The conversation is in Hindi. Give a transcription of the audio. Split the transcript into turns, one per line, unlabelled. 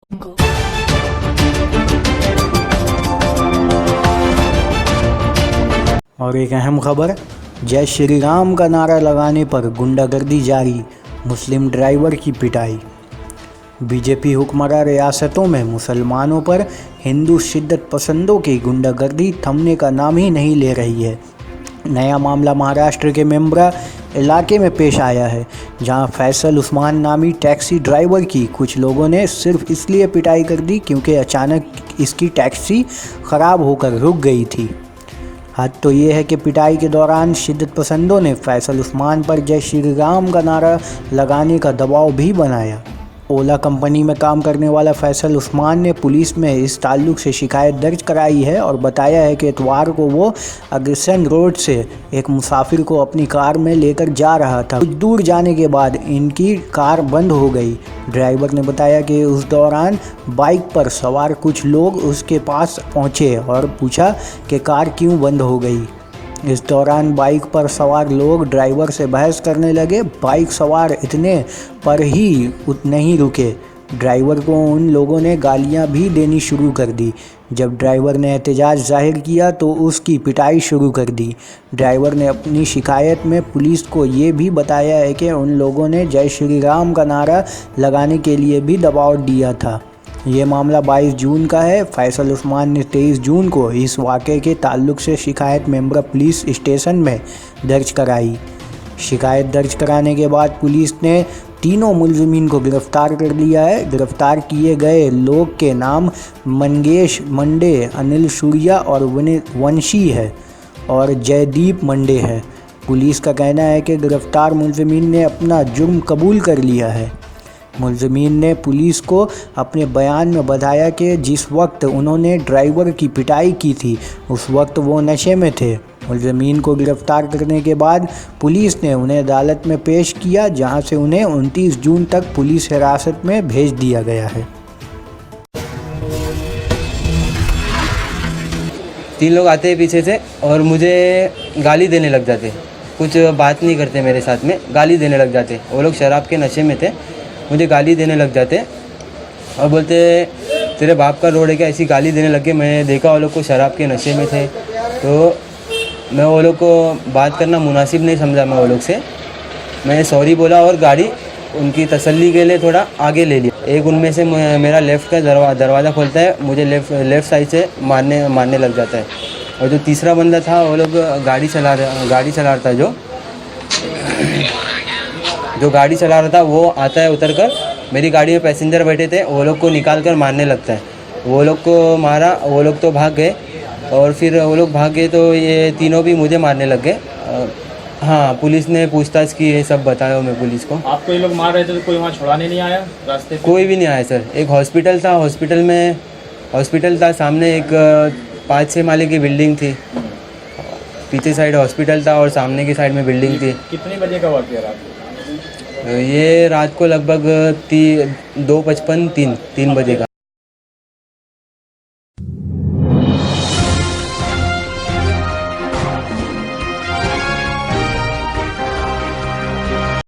और एक अहम खबर, जय श्री राम का नारा लगाने पर गुंडागर्दी जारी, मुस्लिम ड्राइवर की पिटाई। बीजेपी हुक्मरां रियासतों में मुसलमानों पर हिंदू शिद्दत पसंदों की गुंडागर्दी थमने का नाम ही नहीं ले रही है। नया मामला महाराष्ट्र के मेम्बरा इलाके में पेश आया है, जहां फैसल उस्मान नामी टैक्सी ड्राइवर की कुछ लोगों ने सिर्फ इसलिए पिटाई कर दी क्योंकि अचानक इसकी टैक्सी ख़राब होकर रुक गई थी। हद तो ये है कि पिटाई के दौरान शिद्दत पसंदों ने फैसल उस्मान पर जय श्री राम का नारा लगाने का दबाव भी बनाया। ओला कंपनी में काम करने वाला फैसल उस्मान ने पुलिस में इस ताल्लुक से शिकायत दर्ज कराई है और बताया है कि इतवार को वो अग्रसेन रोड से एक मुसाफिर को अपनी कार में लेकर जा रहा था। कुछ दूर जाने के बाद इनकी कार बंद हो गई। ड्राइवर ने बताया कि उस दौरान बाइक पर सवार कुछ लोग उसके पास पहुंचे और पूछा कि कार क्यों बंद हो गई। इस दौरान बाइक पर सवार लोग ड्राइवर से बहस करने लगे। बाइक सवार इतने पर ही नहीं रुके, ड्राइवर को उन लोगों ने गालियां भी देनी शुरू कर दी। जब ड्राइवर ने एहतजाज जाहिर किया तो उसकी पिटाई शुरू कर दी। ड्राइवर ने अपनी शिकायत में पुलिस को ये भी बताया है कि उन लोगों ने जय श्री राम का नारा लगाने के लिए भी दबाव दिया था। ये मामला 22 जून का है। फैसल उस्मान ने 23 जून को इस वाक़े के ताल्लुक से शिकायत मेम्बरा पुलिस स्टेशन में दर्ज कराई। शिकायत दर्ज कराने के बाद पुलिस ने तीनों मुलज़िमीन को गिरफ़्तार कर लिया है। गिरफ़्तार किए गए लोग के नाम मंगेश मंडे, अनिल सूर्या और वंशी है और जयदीप मंडे है। पुलिस का कहना है कि गिरफ़्तार मुलज़िमीन ने अपना जुर्म कबूल कर लिया है। मुलज़िमीन ने पुलिस को अपने बयान में बताया कि जिस वक्त उन्होंने ड्राइवर की पिटाई की थी उस वक्त वो नशे में थे। मुलज़िमीन को गिरफ़्तार करने के बाद पुलिस ने उन्हें अदालत में पेश किया, जहां से उन्हें 29 जून तक पुलिस हिरासत में भेज दिया गया है।
3 लोग आते हैं पीछे से और मुझे गाली देने लग जाते, कुछ बात नहीं करते मेरे साथ में, गाली देने लग जाते। वो लोग शराब के नशे में थे, मुझे गाली देने लग जाते और बोलते तेरे बाप का रोड है क्या, ऐसी गाली देने लगे। मैं देखा वो लोग को शराब के नशे में थे, तो मैं वो लोग को बात करना मुनासिब नहीं समझा। मैं वो लोग से मैं सॉरी बोला और गाड़ी उनकी तसल्ली के लिए थोड़ा आगे ले लिया। एक उनमें से मेरा लेफ़्ट का दरवाज़ा खोलता है, मुझे लेफ़्ट साइड से मारने लग जाता है। और जो तीसरा बंदा था वो लोग गाड़ी चला रहा था, जो गाड़ी चला रहा था वो आता है उतर कर, मेरी गाड़ी में पैसेंजर बैठे थे, वो लोग को निकाल कर मारने लगता है। वो लोग को मारा, वो लोग तो भाग गए और फिर वो लोग भाग गए तो ये तीनों भी मुझे मारने लग गए। हाँ, पुलिस ने पूछताछ की, ये सब बताया मैं पुलिस को।
आपको ये लोग मार रहे थे तो कोई वहाँ छुड़ाने नहीं आया रास्ते पे?
कोई भी नहीं आया सर। एक हॉस्पिटल था सामने, एक 5-6 माले की बिल्डिंग थी, पीछे साइड हॉस्पिटल था और सामने की साइड में बिल्डिंग थी।
कितने बजे का वाक़या रात को?
ये रात को लगभग 2:55-3 बजे का।